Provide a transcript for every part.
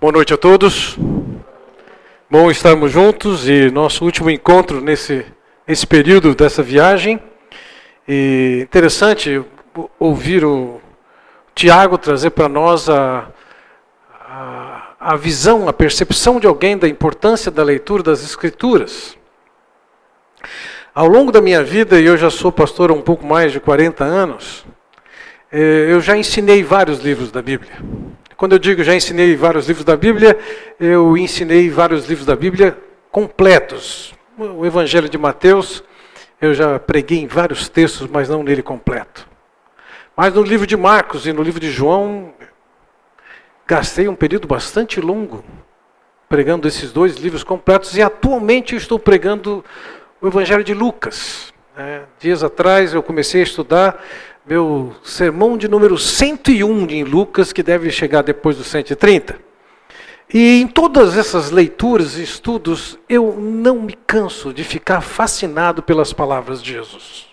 Boa noite a todos. Bom estarmos juntos e nosso último encontro nesse período dessa viagem. E interessante ouvir o Tiago trazer para nós a visão, a percepção de alguém da importância da leitura das Escrituras. Ao longo da minha vida, e eu já sou pastor há um pouco mais de 40 anos, eu já ensinei vários livros da Bíblia. Quando eu digo já ensinei vários livros da Bíblia, eu ensinei vários livros da Bíblia completos. O Evangelho de Mateus, eu já preguei em vários textos, mas não nele completo. Mas no livro de Marcos e no livro de João, gastei um período bastante longo pregando esses dois livros completos, e atualmente eu estou pregando o Evangelho de Lucas. Dias atrás eu comecei a estudar meu sermão de número 101 em Lucas, que deve chegar depois do 130. E em todas essas leituras e estudos, eu não me canso de ficar fascinado pelas palavras de Jesus.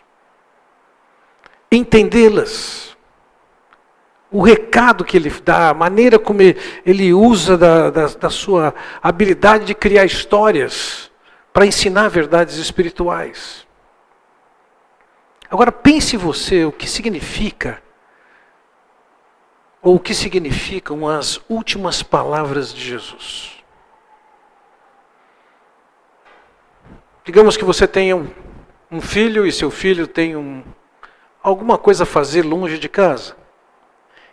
Entendê-las, o recado que ele dá, a maneira como ele usa da sua habilidade de criar histórias para ensinar verdades espirituais. Agora pense você o que significa, ou o que significam as últimas palavras de Jesus. Digamos que você tenha um filho e seu filho tem alguma coisa a fazer longe de casa.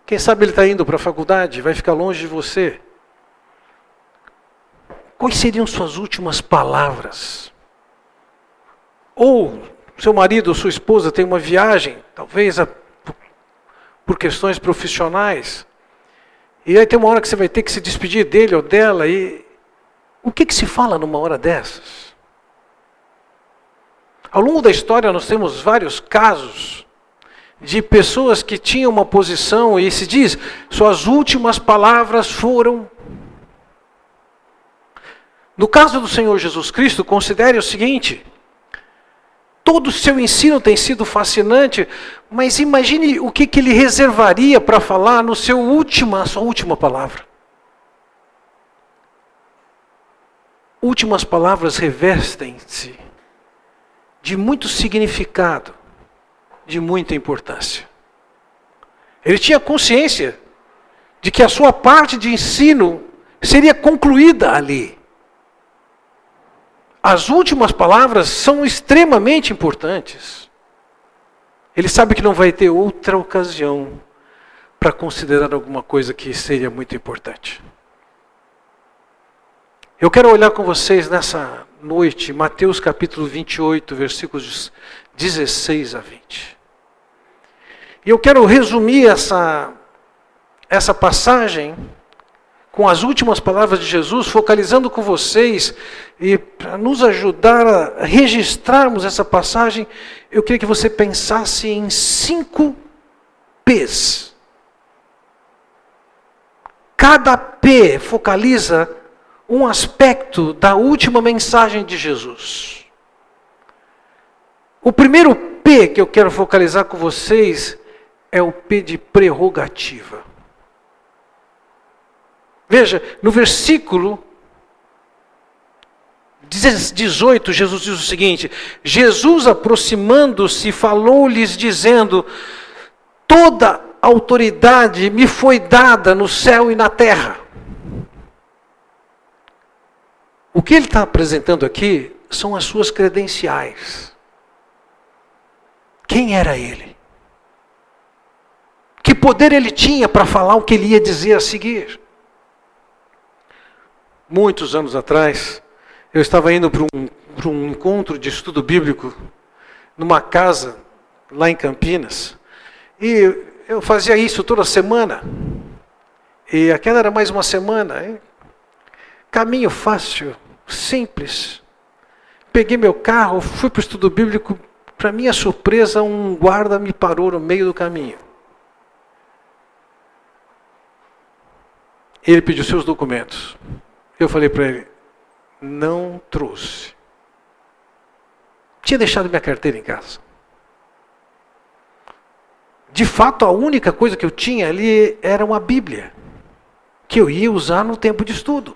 Quem sabe ele está indo para a faculdade, vai ficar longe de você. Quais seriam suas últimas palavras? Ou seu marido ou sua esposa tem uma viagem, talvez por questões profissionais, e aí tem uma hora que você vai ter que se despedir dele ou dela, e o que se fala numa hora dessas? Ao longo da história nós temos vários casos de pessoas que tinham uma posição, e se diz, suas últimas palavras foram... No caso do Senhor Jesus Cristo, considere o seguinte: todo o seu ensino tem sido fascinante, mas imagine o que ele reservaria para falar na sua última palavra. Últimas palavras revestem-se de muito significado, de muita importância. Ele tinha consciência de que a sua parte de ensino seria concluída ali. As últimas palavras são extremamente importantes. Ele sabe que não vai ter outra ocasião para considerar alguma coisa que seria muito importante. Eu quero olhar com vocês nessa noite, Mateus capítulo 28, versículos 16 a 20. E eu quero resumir essa passagem com as últimas palavras de Jesus, focalizando com vocês, e para nos ajudar a registrarmos essa passagem, eu queria que você pensasse em 5 P's. Cada P focaliza um aspecto da última mensagem de Jesus. O primeiro P que eu quero focalizar com vocês é o P de prerrogativa. Veja, no versículo 18, Jesus diz o seguinte: Jesus, aproximando-se, falou-lhes dizendo: toda autoridade me foi dada no céu e na terra. O que ele está apresentando aqui são as suas credenciais. Quem era ele? Que poder ele tinha para falar o que ele ia dizer a seguir? Muitos anos atrás, eu estava indo para um encontro de estudo bíblico numa casa lá em Campinas, e eu fazia isso toda semana, e aquela era mais uma semana, caminho fácil, simples. Peguei meu carro, fui para o estudo bíblico, para minha surpresa um guarda me parou no meio do caminho. Ele pediu seus documentos. Eu falei para ele, não trouxe. Tinha deixado minha carteira em casa. De fato, a única coisa que eu tinha ali era uma Bíblia. que eu ia usar no tempo de estudo.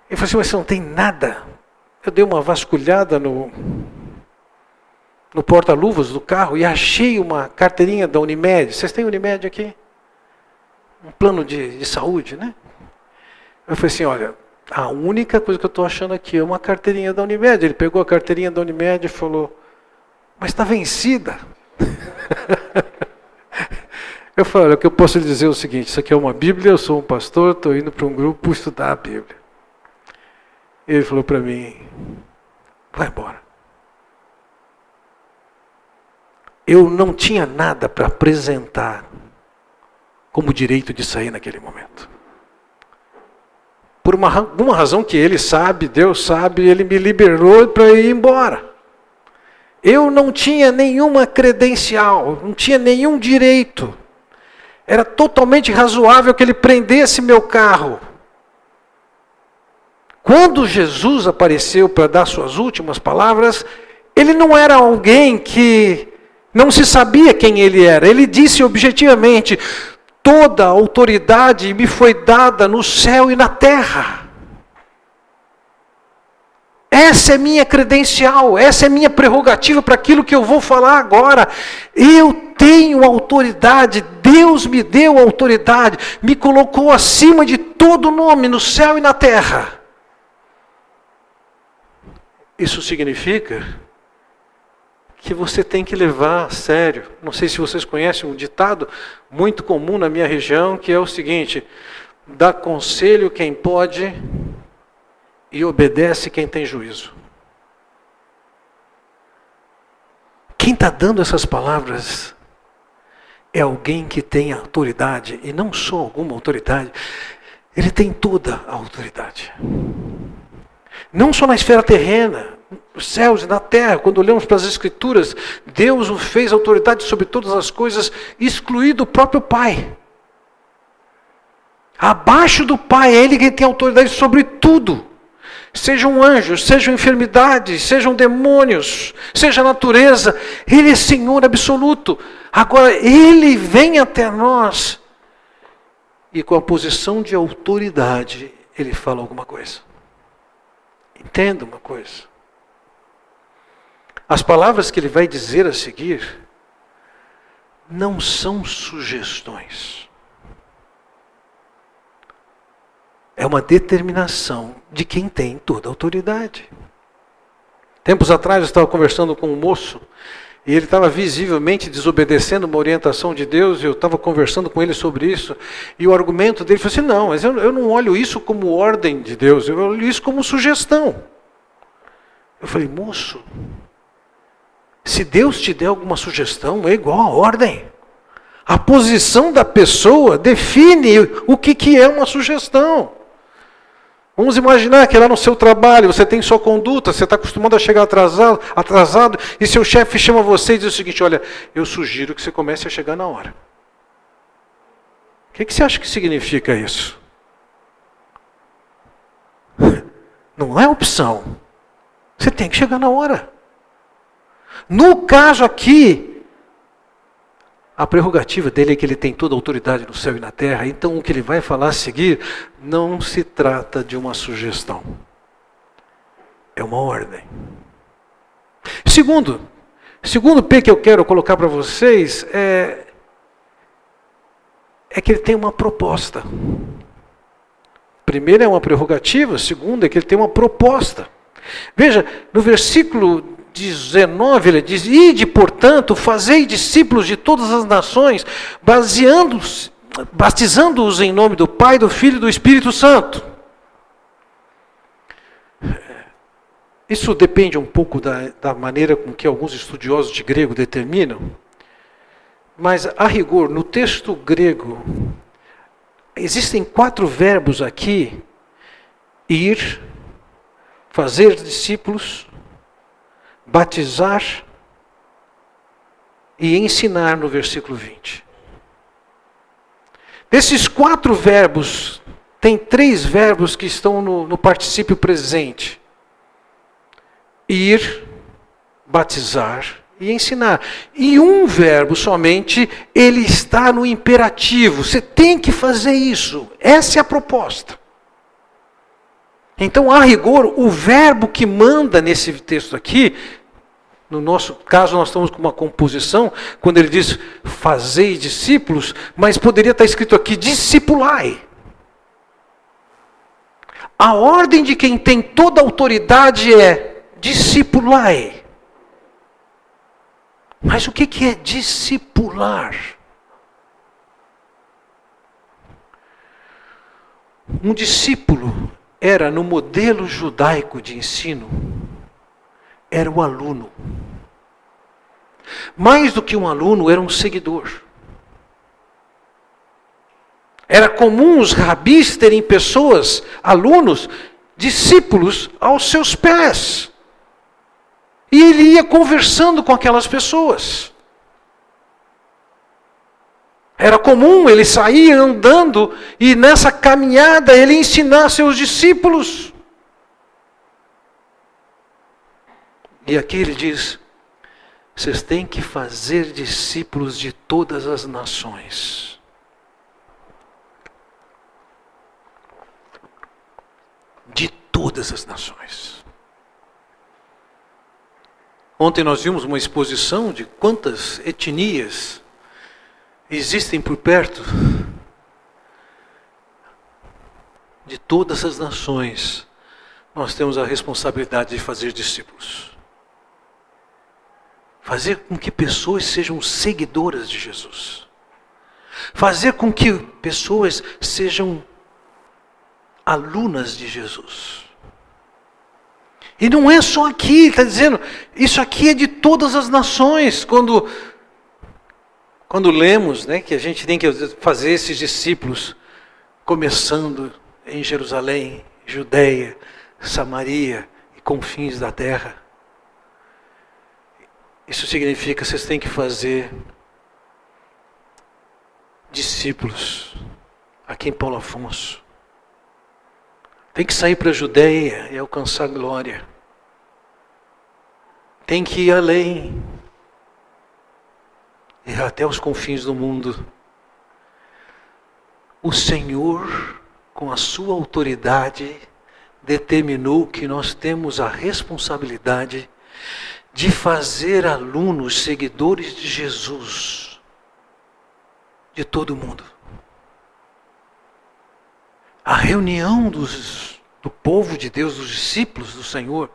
Ele falou assim, mas você não tem nada? Eu dei uma vasculhada no porta-luvas do carro e achei uma carteirinha da Unimed. Vocês têm Unimed aqui? Um plano de saúde, né? Eu falei assim, olha, a única coisa que eu estou achando aqui é uma carteirinha da Unimed. Ele pegou a carteirinha da Unimed e falou, mas está vencida. Eu falei, olha, o que eu posso lhe dizer é o seguinte, isso aqui é uma Bíblia, eu sou um pastor, estou indo para um grupo estudar a Bíblia. Ele falou para mim, vai embora. Eu não tinha nada para apresentar como direito de sair naquele momento. Por alguma razão que ele sabe, Deus sabe, ele me liberou para ir embora. Eu não tinha nenhuma credencial, não tinha nenhum direito. Era totalmente razoável que ele prendesse meu carro. Quando Jesus apareceu para dar suas últimas palavras, ele não era alguém que não se sabia quem ele era. Ele disse objetivamente, toda a autoridade me foi dada no céu e na terra. Essa é minha credencial, essa é minha prerrogativa para aquilo que eu vou falar agora. Eu tenho autoridade, Deus me deu autoridade, me colocou acima de todo nome no céu e na terra. Isso significa que você tem que levar a sério. Não sei se vocês conhecem um ditado muito comum na minha região, que é o seguinte, dá conselho quem pode e obedece quem tem juízo. Quem está dando essas palavras é alguém que tem autoridade, e não só alguma autoridade, ele tem toda a autoridade. Não só na esfera terrena, nos céus e na terra. Quando olhamos para as Escrituras, Deus o fez autoridade sobre todas as coisas, excluído o próprio Pai. Abaixo do Pai, é Ele quem tem autoridade sobre tudo. Sejam anjos, sejam enfermidades, sejam demônios, seja a natureza, Ele é Senhor absoluto. Agora, Ele vem até nós e com a posição de autoridade, Ele fala alguma coisa. Entenda uma coisa. As palavras que Ele vai dizer a seguir não são sugestões. É uma determinação de quem tem toda a autoridade. Tempos atrás eu estava conversando com um moço e ele estava visivelmente desobedecendo uma orientação de Deus, e eu estava conversando com ele sobre isso, e o argumento dele foi assim, não, mas eu não olho isso como ordem de Deus, eu olho isso como sugestão. Eu falei, moço, se Deus te der alguma sugestão, é igual a ordem. A posição da pessoa define o que é uma sugestão. Vamos imaginar que lá no seu trabalho você tem sua conduta, você está acostumado a chegar atrasado, e seu chefe chama você e diz o seguinte, olha, eu sugiro que você comece a chegar na hora. O que você acha que significa isso? Não é opção. Você tem que chegar na hora. No caso aqui, a prerrogativa dele é que ele tem toda a autoridade no céu e na terra, então o que ele vai falar a seguir não se trata de uma sugestão. É uma ordem. Segundo P que eu quero colocar para vocês é que ele tem uma proposta. Primeiro é uma prerrogativa, segundo é que ele tem uma proposta. Veja, no versículo 19, ele diz, ide, portanto, fazei discípulos de todas as nações, batizando-os em nome do Pai, do Filho e do Espírito Santo. Isso depende um pouco da maneira com que alguns estudiosos de grego determinam, mas, a rigor, no texto grego, existem 4 verbos aqui, ir, fazer discípulos, batizar e ensinar no versículo 20. Desses 4 verbos, tem 3 verbos que estão no particípio presente. Ir, batizar e ensinar. E um verbo somente, ele está no imperativo. Você tem que fazer isso. Essa é a proposta. Então, a rigor, o verbo que manda nesse texto aqui, no nosso caso nós estamos com uma composição, quando ele diz fazei discípulos, mas poderia estar escrito aqui discipulai. A ordem de quem tem toda a autoridade é discipulai. Mas o que é discipular? Um discípulo era, no modelo judaico de ensino, era o aluno. Mais do que um aluno, era um seguidor. Era comum os rabis terem pessoas, alunos, discípulos aos seus pés. E ele ia conversando com aquelas pessoas. Era comum ele sair andando e nessa caminhada ele ensinar seus discípulos. E aqui ele diz, vocês têm que fazer discípulos de todas as nações. De todas as nações. Ontem nós vimos uma exposição de quantas etnias existem por perto. De todas as nações, nós temos a responsabilidade de fazer discípulos. Fazer com que pessoas sejam seguidoras de Jesus. Fazer com que pessoas sejam alunas de Jesus. E não é só aqui, está dizendo, isso aqui é de todas as nações. Quando lemos, né, que a gente tem que fazer esses discípulos, começando em Jerusalém, Judeia, Samaria e confins da terra. Isso significa que vocês têm que fazer discípulos, aqui em Paulo Afonso. Tem que sair para a Judeia e alcançar glória. Tem que ir além. E até os confins do mundo. O Senhor, com a sua autoridade, determinou que nós temos a responsabilidade de fazer alunos, seguidores de Jesus, de todo mundo. A reunião do povo de Deus, dos discípulos do Senhor,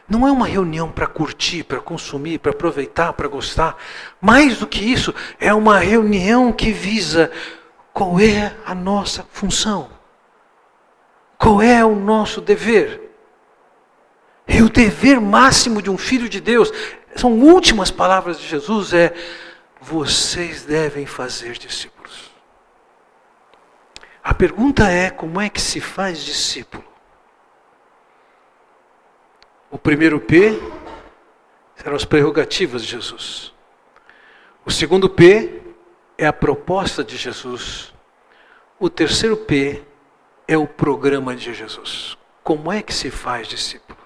não é uma reunião para curtir, para consumir, para aproveitar, para gostar. Mais do que isso, é uma reunião que visa qual é a nossa função. Qual é o nosso dever. E o dever máximo de um filho de Deus, são últimas palavras de Jesus, é: vocês devem fazer discípulos. A pergunta é, como é que se faz discípulo? O primeiro P serão as prerrogativas de Jesus. O segundo P é a proposta de Jesus. O terceiro P é o programa de Jesus. Como é que se faz discípulo?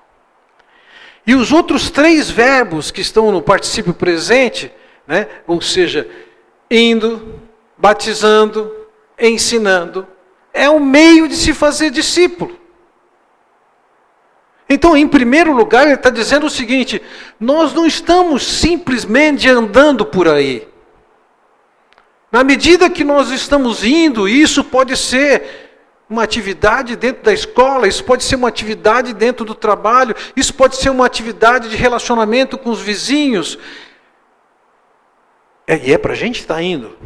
E os outros três verbos que estão no particípio presente, né? Ou seja, indo, batizando, ensinando, é o meio de se fazer discípulo. Então, em primeiro lugar, ele está dizendo o seguinte: nós não estamos simplesmente andando por aí. Na medida que nós estamos indo, isso pode ser uma atividade dentro da escola, isso pode ser uma atividade dentro do trabalho, isso pode ser uma atividade de relacionamento com os vizinhos. E é para a gente estar indo.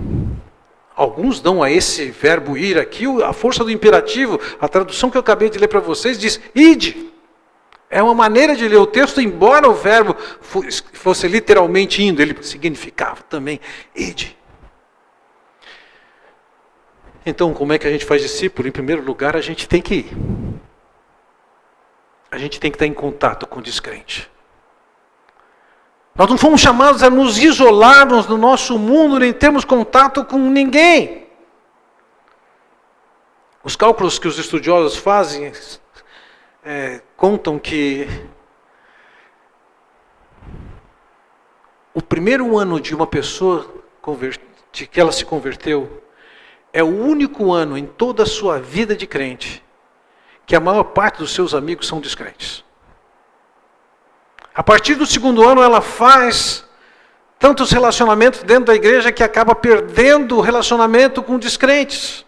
Alguns dão a esse verbo ir aqui a força do imperativo. A tradução que eu acabei de ler para vocês diz ide. É uma maneira de ler o texto, embora o verbo fosse literalmente indo, ele significava também ide. Então, como é que a gente faz discípulo? Em primeiro lugar, a gente tem que ir. A gente tem que estar em contato com o descrente. Nós não fomos chamados a nos isolarmos no nosso mundo, nem termos contato com ninguém. Os cálculos que os estudiosos fazem contam que primeiro ano de uma pessoa de que ela se converteu é o único ano em toda a sua vida de crente que a maior parte dos seus amigos são descrentes. A partir do segundo ano ela faz tantos relacionamentos dentro da igreja que acaba perdendo o relacionamento com descrentes.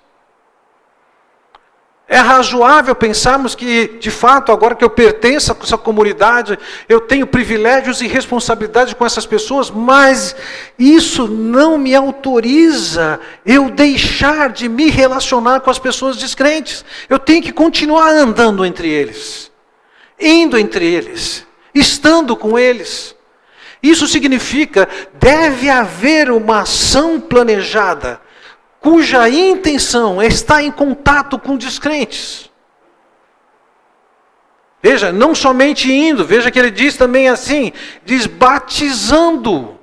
É razoável pensarmos que, de fato, agora que eu pertenço a essa comunidade, eu tenho privilégios e responsabilidades com essas pessoas, mas isso não me autoriza eu deixar de me relacionar com as pessoas descrentes. Eu tenho que continuar andando entre eles, indo entre eles, estando com eles. Isso significa, deve haver uma ação planejada, cuja intenção é estar em contato com descrentes. Veja, não somente indo, veja que ele diz também assim, diz batizando.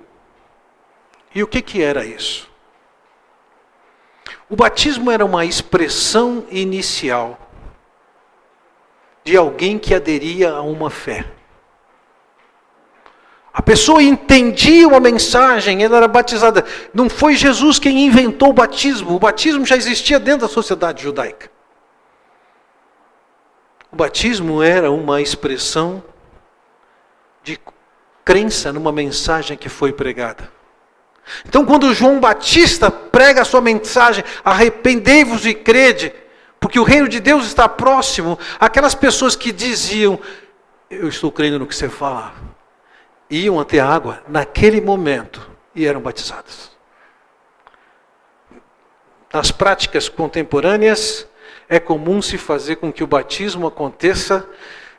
E o que era isso? O batismo era uma expressão inicial de alguém que aderia a uma fé. A pessoa entendia uma mensagem, ela era batizada. Não foi Jesus quem inventou o batismo já existia dentro da sociedade judaica. O batismo era uma expressão de crença numa mensagem que foi pregada. Então quando João Batista prega a sua mensagem, arrependei-vos e crede, porque o reino de Deus está próximo, aquelas pessoas que diziam, eu estou crendo no que você fala, iam até a água naquele momento e eram batizadas. Nas práticas contemporâneas, é comum se fazer com que o batismo aconteça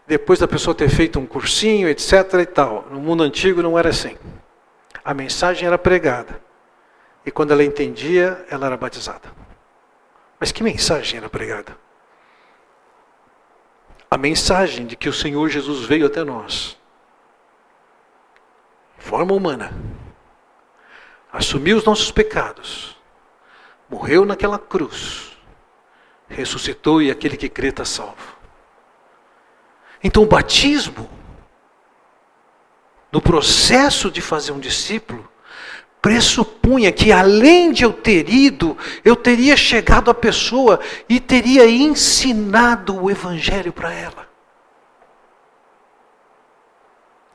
depois da pessoa ter feito um cursinho, etc. e tal. No mundo antigo não era assim. A mensagem era pregada. E quando ela entendia, ela era batizada. Mas que mensagem era pregada? A mensagem de que o Senhor Jesus veio até nós, forma humana, assumiu os nossos pecados, morreu naquela cruz, ressuscitou e aquele que crê está salvo. Então o batismo, no processo de fazer um discípulo, pressupunha que além de eu ter ido, eu teria chegado à pessoa e teria ensinado o evangelho para ela.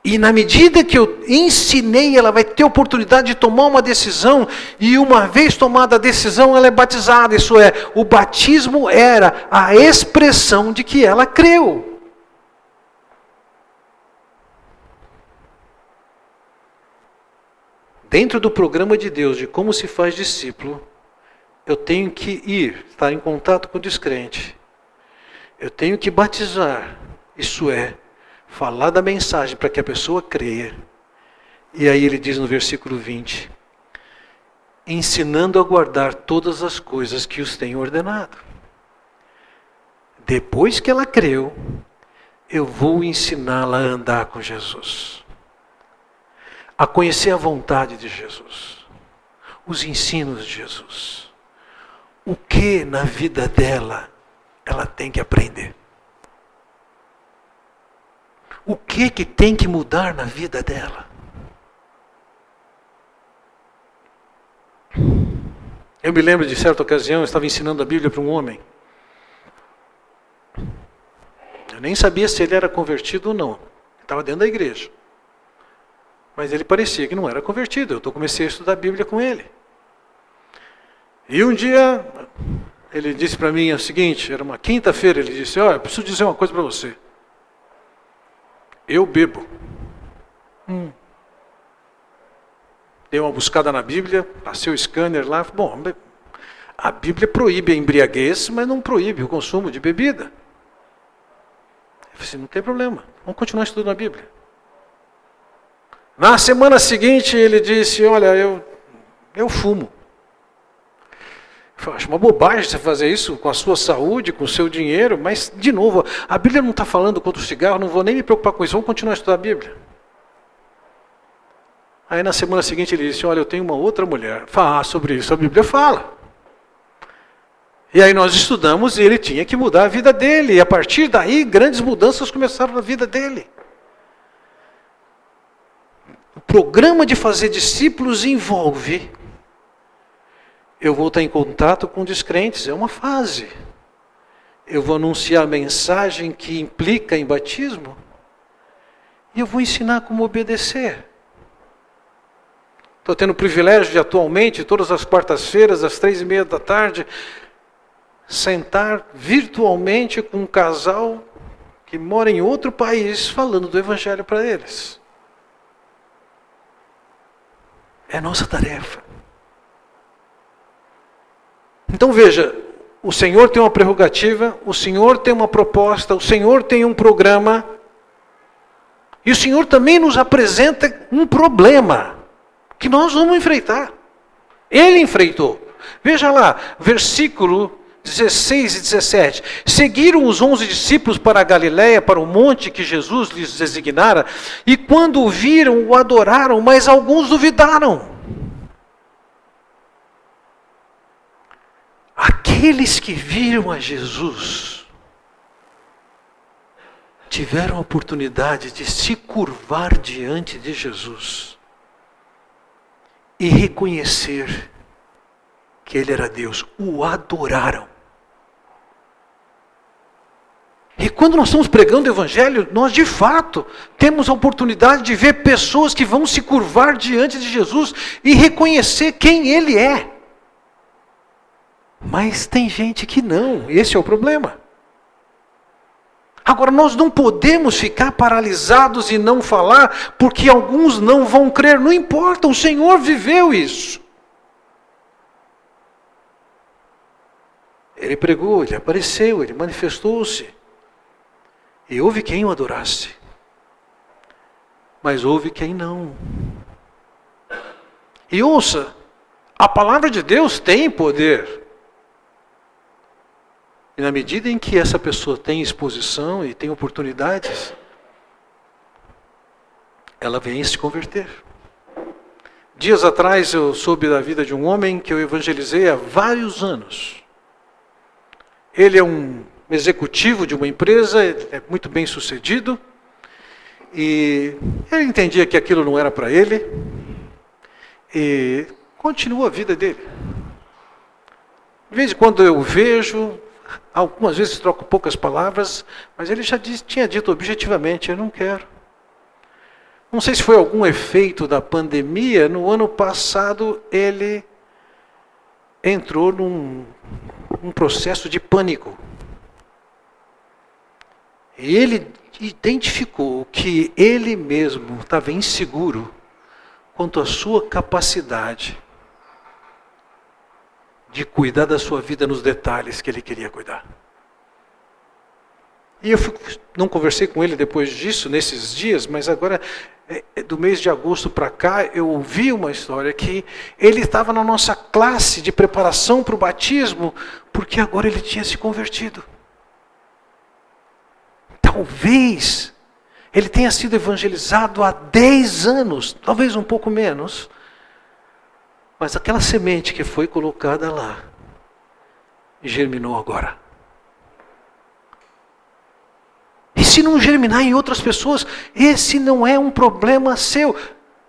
E na medida que eu ensinei, ela vai ter oportunidade de tomar uma decisão, e uma vez tomada a decisão, ela é batizada. Isso é, o batismo era a expressão de que ela creu. Dentro do programa de Deus, de como se faz discípulo, eu tenho que ir, estar em contato com o descrente. Eu tenho que batizar, isso é, falar da mensagem para que a pessoa creia. E aí ele diz no versículo 20, ensinando a guardar todas as coisas que os tenho ordenado. Depois que ela creu, eu vou ensiná-la a andar com Jesus, a conhecer a vontade de Jesus, os ensinos de Jesus, o que na vida dela ela tem que aprender. O que tem que mudar na vida dela? Eu me lembro de certa ocasião, eu estava ensinando a Bíblia para um homem. Eu nem sabia se ele era convertido ou não. Ele estava dentro da igreja. Mas ele parecia que não era convertido. Eu comecei a estudar a Bíblia com ele. E um dia, ele disse para mim o seguinte, era uma quinta-feira, ele disse, olha, eu preciso dizer uma coisa para você. Eu bebo. Dei uma buscada na Bíblia, passei o scanner lá. Bom, a Bíblia proíbe a embriaguez, mas não proíbe o consumo de bebida. Eu falei assim, não tem problema, vamos continuar estudando a Bíblia. Na semana seguinte ele disse, olha, eu fumo. Eu acho uma bobagem você fazer isso com a sua saúde, com o seu dinheiro, mas, de novo, a Bíblia não está falando contra o cigarro, não vou nem me preocupar com isso, vamos continuar a estudar a Bíblia. Aí na semana seguinte ele disse, olha, eu tenho uma outra mulher, fala sobre isso, a Bíblia fala. E aí nós estudamos e ele tinha que mudar a vida dele, e a partir daí grandes mudanças começaram na vida dele. o programa de fazer discípulos envolve, eu vou estar em contato com descrentes, é uma fase. Eu vou anunciar a mensagem que implica em batismo, e eu vou ensinar como obedecer. Estou tendo o privilégio de atualmente, todas as quartas-feiras, às 15h30, sentar virtualmente com um casal que mora em outro país, falando do Evangelho para eles. É nossa tarefa. Então veja, o Senhor tem uma prerrogativa, o Senhor tem uma proposta, o Senhor tem um programa, e o Senhor também nos apresenta um problema, que nós vamos enfrentar. Ele enfrentou. Veja lá, versículo 16 e 17. Seguiram os 11 discípulos para a Galiléia, para o monte que Jesus lhes designara, e quando o viram, o adoraram, mas alguns duvidaram. Aqueles que viram a Jesus tiveram a oportunidade de se curvar diante de Jesus e reconhecer que Ele era Deus. O adoraram. E quando nós estamos pregando o Evangelho, nós de fato temos a oportunidade de ver pessoas que vão se curvar diante de Jesus e reconhecer quem Ele é. Mas tem gente que não, esse é o problema. Agora, nós não podemos ficar paralisados e não falar, porque alguns não vão crer, não importa, o Senhor viveu isso. Ele pregou, Ele apareceu, Ele manifestou-se. E houve quem o adorasse. Mas houve quem não. E ouça, a palavra de Deus tem poder. E na medida em que essa pessoa tem exposição e tem oportunidades, ela vem se converter. Dias atrás eu soube da vida de um homem que eu evangelizei há vários anos. Ele é um executivo de uma empresa, é muito bem sucedido, e ele entendia que aquilo não era para ele, e continua a vida dele. De vez em quando eu vejo, algumas vezes troco poucas palavras, mas ele já tinha dito objetivamente, eu não quero. Não sei se foi algum efeito da pandemia, no ano passado ele entrou num processo de pânico. E ele identificou que ele mesmo estava inseguro quanto à sua capacidade de cuidar da sua vida nos detalhes que ele queria cuidar. E eu não conversei com ele depois disso, nesses dias, mas agora, do mês de agosto para cá, eu ouvi uma história que ele estava na nossa classe de preparação para o batismo, porque agora ele tinha se convertido. Talvez ele tenha sido evangelizado há 10 anos, talvez um pouco menos, mas aquela semente que foi colocada lá, germinou agora. E se não germinar em outras pessoas, esse não é um problema seu.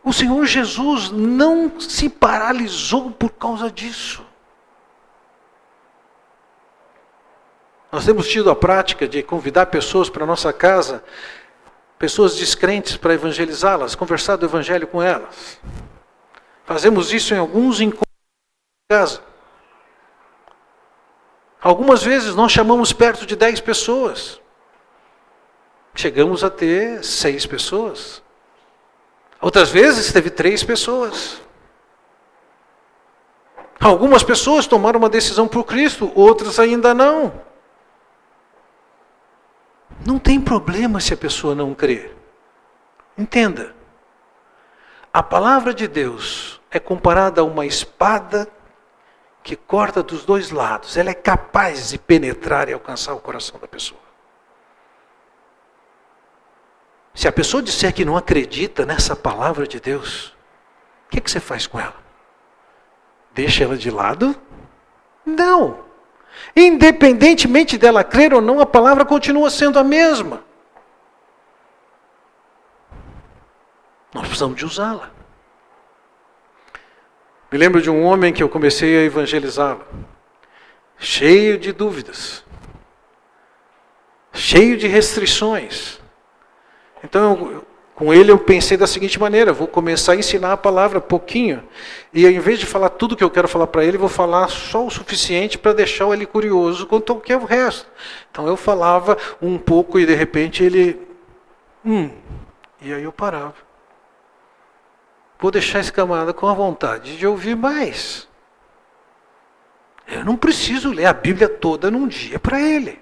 O Senhor Jesus não se paralisou por causa disso. Nós temos tido a prática de convidar pessoas para a nossa casa, pessoas descrentes, para evangelizá-las, conversar do Evangelho com elas. Fazemos isso em alguns encontros de casa. Algumas vezes nós chamamos perto de 10 pessoas. Chegamos a ter 6 pessoas. Outras vezes teve 3 pessoas. Algumas pessoas tomaram uma decisão por Cristo, outras ainda não. Não tem problema se a pessoa não crer. Entenda. A palavra de Deus é comparada a uma espada que corta dos 2 lados. Ela é capaz de penetrar e alcançar o coração da pessoa. Se a pessoa disser que não acredita nessa palavra de Deus, o que você faz com ela? Deixa ela de lado? Não. Independentemente dela crer ou não, a palavra continua sendo a mesma. Nós precisamos de usá-la. Me lembro de um homem que eu comecei a evangelizá-lo, cheio de dúvidas, cheio de restrições. Então, com ele eu pensei da seguinte maneira: vou começar a ensinar a palavra pouquinho, e ao invés de falar tudo que eu quero falar para ele, vou falar só o suficiente para deixar ele curioso quanto ao que é o resto. Então eu falava um pouco e de repente ele... E aí eu parava. Vou deixar esse camarada com a vontade de ouvir mais. Eu não preciso ler a Bíblia toda num dia para ele.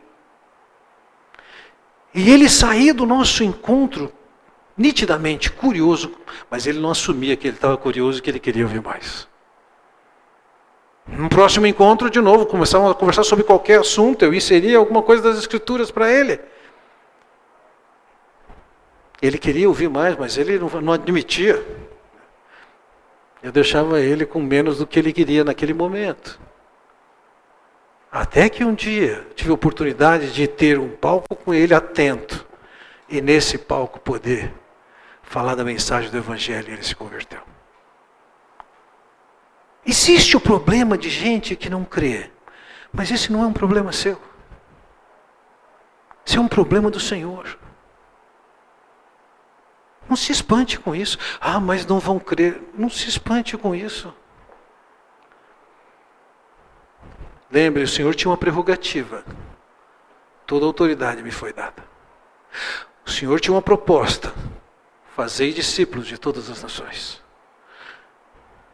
E ele saía do nosso encontro nitidamente curioso, mas ele não assumia que ele estava curioso e que ele queria ouvir mais. No próximo encontro, de novo, começamos a conversar sobre qualquer assunto, eu inseria alguma coisa das Escrituras para ele. Ele queria ouvir mais, mas ele não admitia. Eu deixava ele com menos do que ele queria naquele momento. Até que um dia tive a oportunidade de ter um palco com ele atento. E nesse palco poder falar da mensagem do Evangelho, e ele se converteu. Existe o problema de gente que não crê. Mas esse não é um problema seu. Esse é um problema do Senhor. Não se espante com isso. Mas não vão crer. Não se espante com isso. Lembre, o Senhor tinha uma prerrogativa. Toda autoridade me foi dada. O Senhor tinha uma proposta. Fazei discípulos de todas as nações.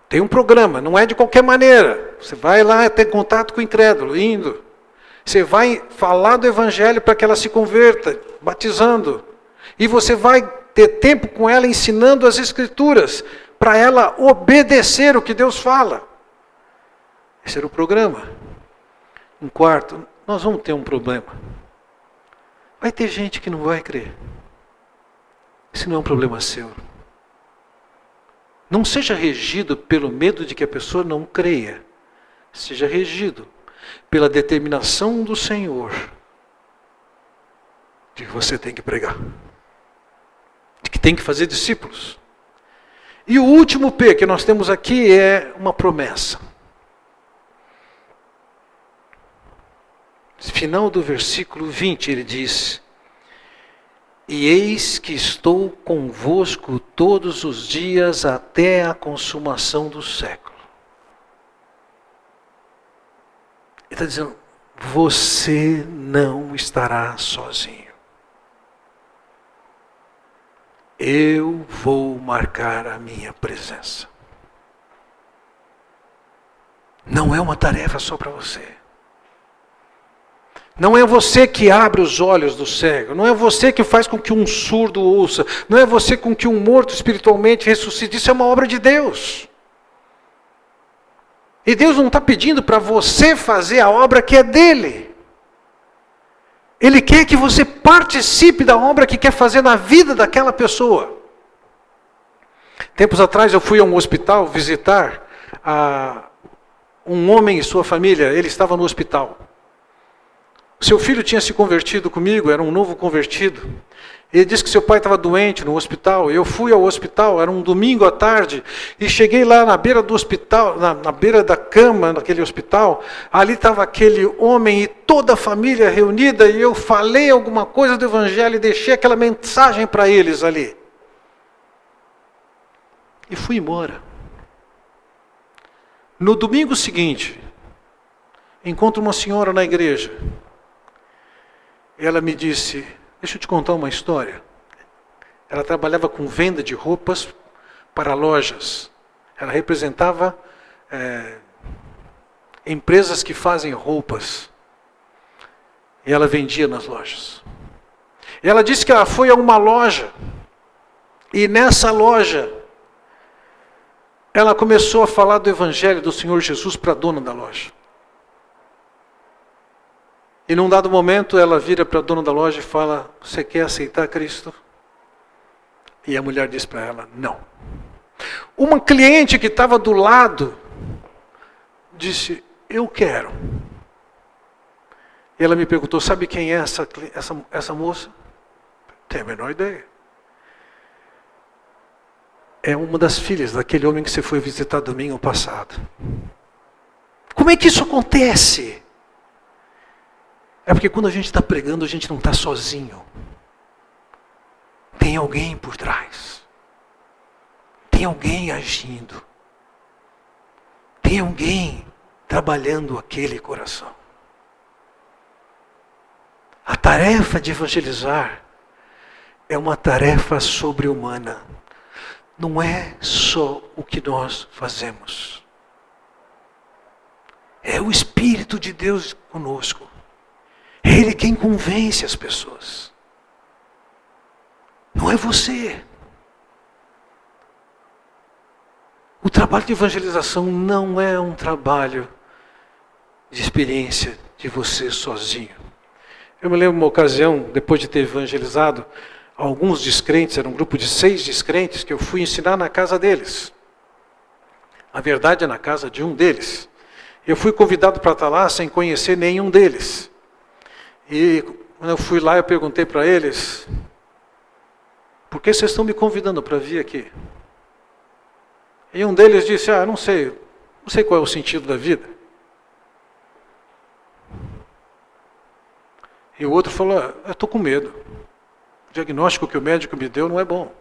Tem um programa, não é de qualquer maneira. Você vai lá ter contato com o incrédulo, indo. Você vai falar do Evangelho para que ela se converta, batizando. E você vai ter tempo com ela ensinando as Escrituras, para ela obedecer o que Deus fala. Esse era o programa. Em quarto, nós vamos ter um problema. Vai ter gente que não vai crer. Esse não é um problema seu. Não seja regido pelo medo de que a pessoa não creia. Seja regido pela determinação do Senhor de que você tem que pregar. De que tem que fazer discípulos. E o último P que nós temos aqui é uma promessa. Final do versículo 20, ele diz: e eis que estou convosco todos os dias até a consumação do século. Ele está dizendo, você não estará sozinho. Eu vou marcar a minha presença. Não é uma tarefa só para você. Não é você que abre os olhos do cego. Não é você que faz com que um surdo ouça. Não é você com que um morto espiritualmente ressuscite. Isso é uma obra de Deus. E Deus não está pedindo para você fazer a obra que é dele. Ele quer que você participe da obra que quer fazer na vida daquela pessoa. Tempos atrás eu fui a um hospital visitar um homem e sua família. Ele estava no hospital. Seu filho tinha se convertido comigo, era um novo convertido. Ele disse que seu pai estava doente no hospital. Eu fui ao hospital, era um domingo à tarde, e cheguei lá na beira do hospital, na beira da cama daquele hospital. Ali estava aquele homem e toda a família reunida, e eu falei alguma coisa do Evangelho e deixei aquela mensagem para eles ali. E fui embora. No domingo seguinte, encontro uma senhora na igreja. Ela me disse, deixa eu te contar uma história. Ela trabalhava com venda de roupas para lojas. Ela representava empresas que fazem roupas. E ela vendia nas lojas. E ela disse que ela foi a uma loja. E nessa loja, ela começou a falar do Evangelho do Senhor Jesus para a dona da loja. E num dado momento ela vira para a dona da loja e fala, você quer aceitar Cristo? E a mulher diz para ela, não. Uma cliente que estava do lado, disse, eu quero. E ela me perguntou, sabe quem é essa moça? Tenho a menor ideia. é uma das filhas daquele homem que você foi visitar domingo passado. Como é que isso acontece? É porque quando a gente está pregando, a gente não está sozinho. Tem alguém por trás. Tem alguém agindo. Tem alguém trabalhando aquele coração. A tarefa de evangelizar é uma tarefa sobre-humana. Não é só o que nós fazemos. É o Espírito de Deus conosco. É Ele quem convence as pessoas. Não é você. O trabalho de evangelização não é um trabalho de experiência de você sozinho. Eu me lembro uma ocasião, depois de ter evangelizado alguns descrentes, era um grupo de 6 descrentes, que eu fui ensinar na casa deles. A verdade é na casa de um deles. Eu fui convidado para estar lá sem conhecer nenhum deles. E quando eu fui lá, eu perguntei para eles: por que vocês estão me convidando para vir aqui? E um deles disse: não sei qual é o sentido da vida. E o outro falou: eu estou com medo. O diagnóstico que o médico me deu não é bom.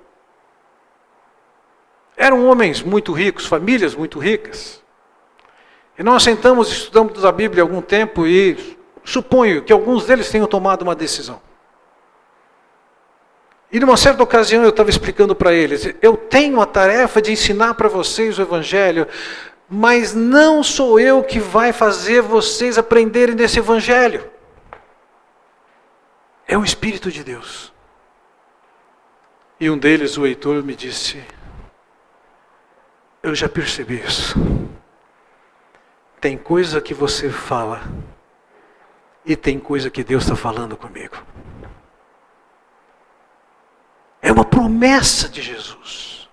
Eram homens muito ricos, famílias muito ricas. E nós sentamos e estudamos a Bíblia há algum tempo e suponho que alguns deles tenham tomado uma decisão. E numa certa ocasião eu estava explicando para eles: eu tenho a tarefa de ensinar para vocês o Evangelho, mas não sou eu que vai fazer vocês aprenderem desse Evangelho. É o Espírito de Deus. E um deles, o Heitor, me disse: eu já percebi isso. Tem coisa que você fala e tem coisa que Deus está falando comigo. É uma promessa de Jesus.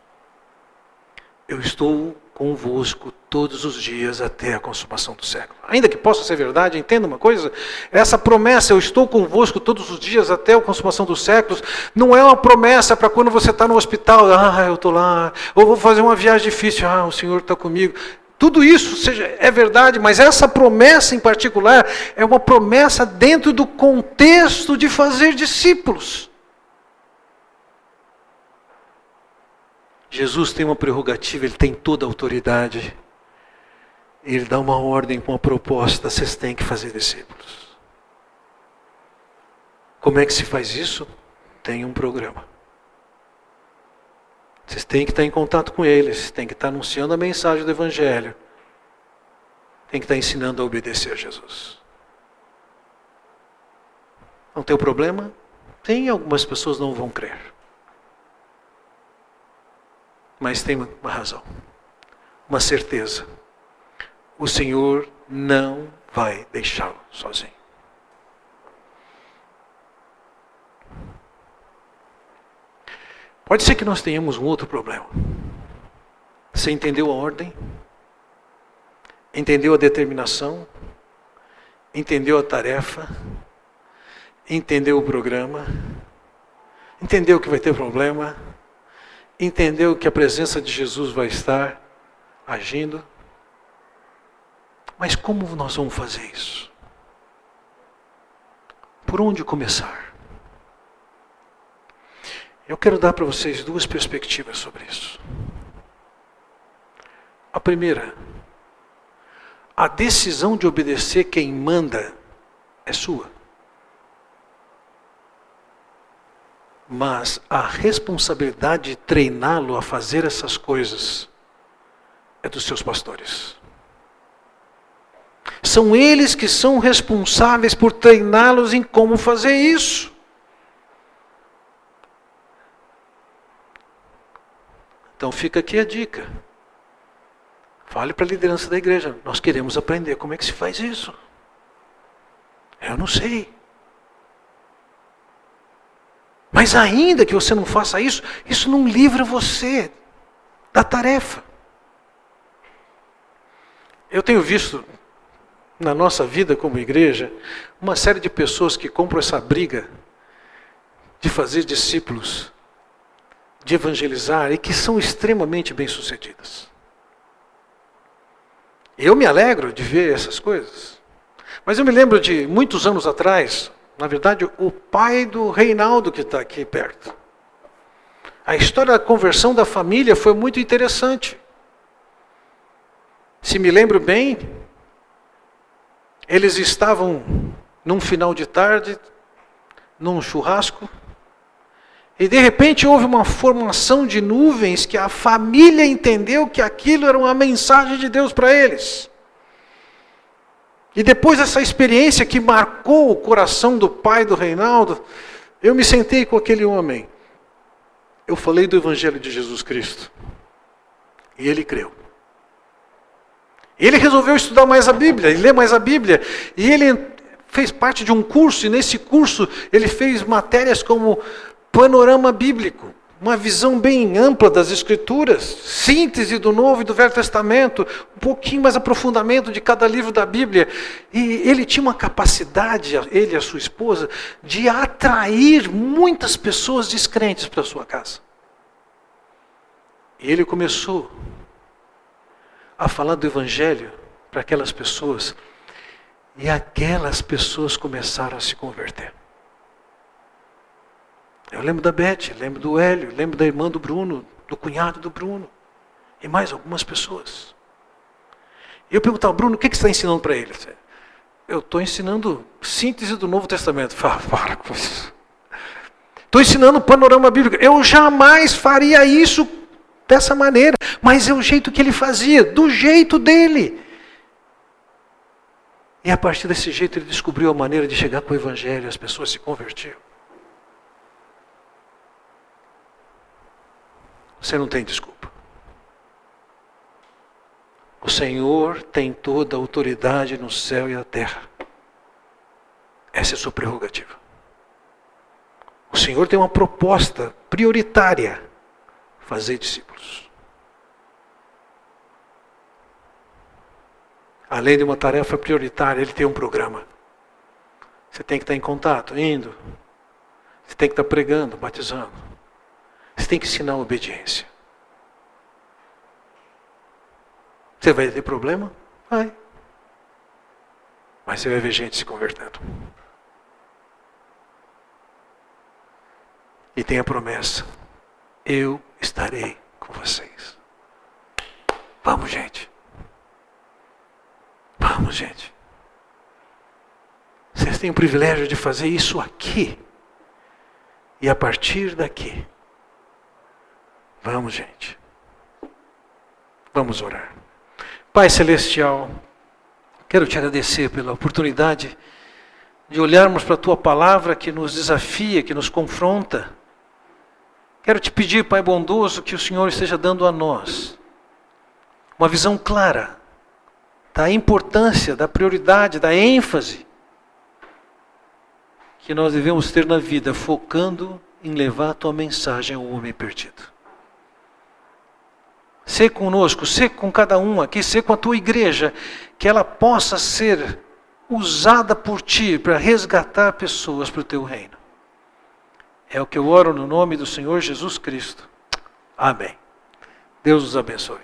Eu estou convosco todos os dias até a consumação do século. Ainda que possa ser verdade, entenda uma coisa: essa promessa, eu estou convosco todos os dias até a consumação dos séculos, não é uma promessa para quando você está no hospital: eu estou lá, ou vou fazer uma viagem difícil, o Senhor está comigo. Tudo isso é verdade, mas essa promessa em particular é uma promessa dentro do contexto de fazer discípulos. Jesus tem uma prerrogativa, Ele tem toda a autoridade. Ele dá uma ordem com uma proposta: vocês têm que fazer discípulos. Como é que se faz isso? Tem um programa. Vocês têm que estar em contato com eles, têm que estar anunciando a mensagem do Evangelho, têm que estar ensinando a obedecer a Jesus. Não tem o problema? Tem, algumas pessoas não vão crer. Mas tem uma razão, uma certeza: o Senhor não vai deixá-lo sozinho. Pode ser que nós tenhamos um outro problema. Você entendeu a ordem? Entendeu a determinação? Entendeu a tarefa? Entendeu o programa? Entendeu que vai ter problema? Entendeu que a presença de Jesus vai estar agindo? Mas como nós vamos fazer isso? Por onde começar? Eu quero dar para vocês 2 perspectivas sobre isso. A primeira: a decisão de obedecer quem manda é sua. Mas a responsabilidade de treiná-lo a fazer essas coisas é dos seus pastores. São eles que são responsáveis por treiná-los em como fazer isso. Então fica aqui a dica. Fale para a liderança da igreja: nós queremos aprender como é que se faz isso. Eu não sei. Mas ainda que você não faça isso, isso não livra você da tarefa. Eu tenho visto na nossa vida como igreja uma série de pessoas que compram essa briga de fazer discípulos de evangelizar e que são extremamente bem-sucedidas. Eu me alegro de ver essas coisas. Mas eu me lembro de muitos anos atrás, na verdade, o pai do Reinaldo que está aqui perto. A história da conversão da família foi muito interessante. Se me lembro bem, eles estavam num final de tarde, num churrasco, e de repente houve uma formação de nuvens que a família entendeu que aquilo era uma mensagem de Deus para eles. E depois dessa experiência que marcou o coração do pai do Reinaldo, eu me sentei com aquele homem. Eu falei do Evangelho de Jesus Cristo. E ele creu. Ele resolveu estudar mais a Bíblia, e ler mais a Bíblia. E ele fez parte de um curso, e nesse curso ele fez matérias como panorama bíblico, uma visão bem ampla das Escrituras, síntese do Novo e do Velho Testamento, um pouquinho mais aprofundamento de cada livro da Bíblia. E ele tinha uma capacidade, ele e a sua esposa, de atrair muitas pessoas descrentes para a sua casa. E ele começou a falar do Evangelho para aquelas pessoas, e aquelas pessoas começaram a se converter. Eu lembro da Beth, lembro do Hélio, lembro da irmã do Bruno, do cunhado do Bruno, e mais algumas pessoas. E eu perguntava, Bruno, o que você está ensinando para eles? Eu estou ensinando síntese do Novo Testamento. Fala, para com isso. Estou ensinando panorama bíblico. Eu jamais faria isso dessa maneira, mas é o jeito que ele fazia, do jeito dele. E a partir desse jeito ele descobriu a maneira de chegar com o Evangelho, as pessoas se convertiam. Você não tem desculpa. O Senhor tem toda a autoridade no céu e na terra. Essa é a sua prerrogativa. O Senhor tem uma proposta prioritária: fazer discípulos. Além de uma tarefa prioritária, Ele tem um programa. Você tem que estar em contato, indo. Você tem que estar pregando, batizando. Você tem que ensinar a obediência. Você vai ter problema? Vai. Mas você vai ver gente se convertendo. E tem a promessa: eu estarei com vocês. Vamos, gente. Vamos, gente. Vocês têm o privilégio de fazer isso aqui. E a partir daqui, vamos, gente. Vamos orar. Pai Celestial, quero te agradecer pela oportunidade de olharmos para a Tua Palavra que nos desafia, que nos confronta. Quero te pedir, Pai bondoso, que o Senhor esteja dando a nós uma visão clara da importância, da prioridade, da ênfase que nós devemos ter na vida, focando em levar a Tua mensagem ao homem perdido. Sê conosco, sê com cada um aqui, sê com a Tua igreja, que ela possa ser usada por Ti para resgatar pessoas para o Teu reino. É o que eu oro no nome do Senhor Jesus Cristo. Amém. Deus os abençoe.